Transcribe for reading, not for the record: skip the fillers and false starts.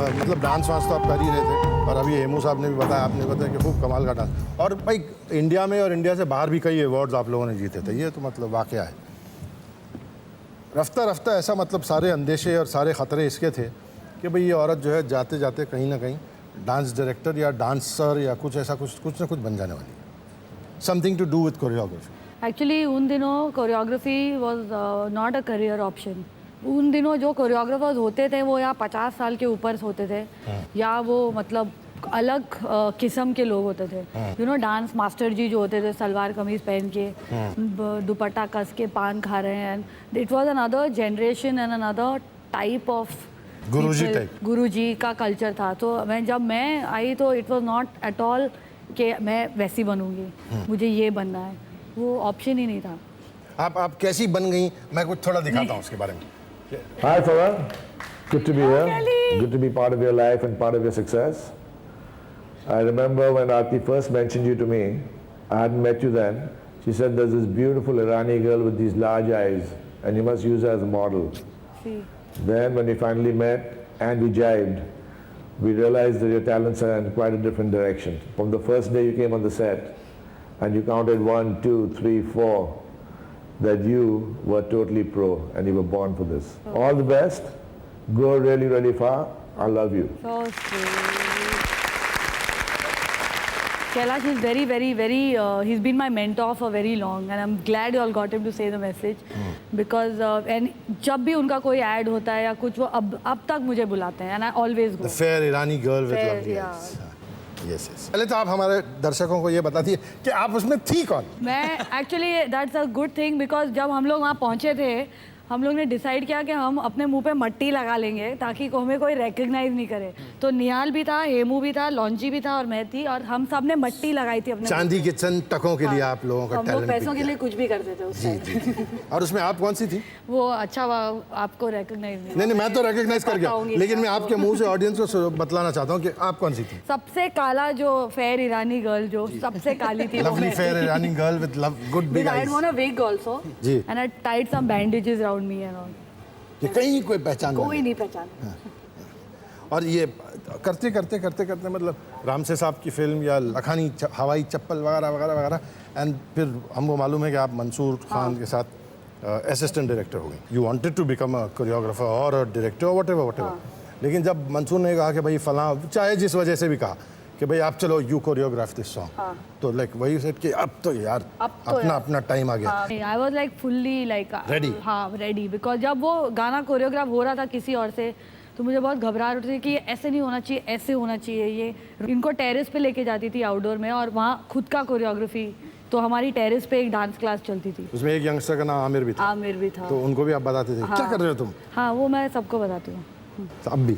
मतलब डांस वांस तो आप कर ही रहे थे, और अभी हेमू साहब ने भी बताया, आपने बताया कि खूब कमाल का डांस, और भाई इंडिया में और इंडिया से बाहर भी कई अवार्ड्स आप लोगों ने जीते थे, ये तो मतलब वाकया है। रफ्ता रफ्ता ऐसा मतलब सारे अंदेशे और सारे ख़तरे इसके थे कि भाई ये औरत जो है जाते जाते कहीं ना कहीं डांस डायरेक्टर या डांसर या कुछ ऐसा कुछ ना कुछ बन जाने वाली है, something to do with choreography. Actually उन दिनों choreography was not a career option. उन दिनों जो कोरियोग्राफर्स होते थे वो या 50 साल के ऊपर होते थे, या वो मतलब अलग किस्म के लोग होते थे। यू नो, डांस मास्टर जी जो होते थे, सलवार कमीज पहन के दुपट्टा कस के पान खा रहे हैं। It was another generation and another type of guruji का कल्चर था। तो जब मैं आई तो it was not at all कि मैं वैसी बनूंगी, मुझे ये बनना है, वो ऑप्शन ही नहीं था। आप कैसी बन गई, मैं कुछ थोड़ा दिखाता हूँ उसके बारे में। Hi Farah, good to be here. Good to be part of your life and part of your success. I remember when Aarti first mentioned you to me, I hadn't met you then. She said there's this beautiful Irani girl with these large eyes and you must use her as a model. See. Then when we finally met and we jibed, we realized that your talents are in quite a different direction. From the first day you came on the set and you counted 1, 2, 3, 4, that you were totally pro and you were born for this. All the best. Go really, really far. I love you. So sweet. Kailash is very, very, very, he's been my mentor for very long and I'm glad you all got him to say the message. Because, and जब भी उनका कोई ad होता है या कुछ, वो अब तक मुझे बुलाते हैं and I always go. The fair Irani girl with lovely eyes. Yes, yes. पहले तो आप हमारे दर्शकों को ये बताती है कि आप उसमें थी कौन? मैं actually that's a good thing, because जब हम लोग वहाँ पहुँचे थे, हम लोग ने डिसाइड किया कि हम अपने मुंह पे मट्टी लगा लेंगे ताकि हमें कोई रिकग्नाइज नहीं करे। तो निहाल भी था, हेमू भी था, लॉन्ची भी था और मैं थी, और हम सब ने मट्टी लगाई थी अपने चांदी के चंद टकों के लिए आप लोगों का हम लोग पैसों के लिए कुछ भी करते थे उस टाइम। और उसमें आप कौन सी थी? वो अच्छा आपको रिकग्नाइज नहीं, मैं तो रिकग्नाइज कर गया, लेकिन मैं आपके मुंह से ऑडियंस को बतलाना चाहता हूँ कि आप कौन सी थी? सबसे काला जो फेयर ईरानी गर्ल जो सबसे काली थी, lovely fair Irani girl with good big eyes. I had worn a wig also and I tied some bandages around me and all. ये कहीं कोई पहचान नहीं पहचान। और ये करते करते करते करते मतलब रामसे साहब की फिल्म या लखानी हवाई चप्पल वगैरह वगैरह वगैरह, एंड फिर हमको मालूम है कि आप मंसूर खान के साथ असिस्टेंट डायरेक्टर हो गए। You wanted to become a choreographer और अ डायरेक्टर और व्हाटएवर, लेकिन जब मंसूर ने कहा कि भाई फलां, चाहे जिस वजह से भी कहा कि भाई आप चलो यू कोरियोग्राफ दिस सॉन्ग, तो लाइक वही सेट कि अब तो यार अपना टाइम आ गया। I was like fully like ready. हाँ, रेडी, बिकॉज जब वो गाना कोरियोग्राफ हो रहा था किसी और से, तो मुझे बहुत घबराहट होती थी कि ऐसे नहीं होना चाहिए, ऐसे होना चाहिए। ये इनको टेरेस पे लेके जाती थी आउटडोर में, और वहाँ खुद का कोरियोग्राफी, तो हमारी टेरेस पे एक डांस क्लास चलती थी। उसमें एक यंगस्टर का नाम आमिर भी था। तो उनको भी आप बताते थे क्या कर रहे हो तुम? हाँ, वो मैं सबको बताती हूँ अब भी।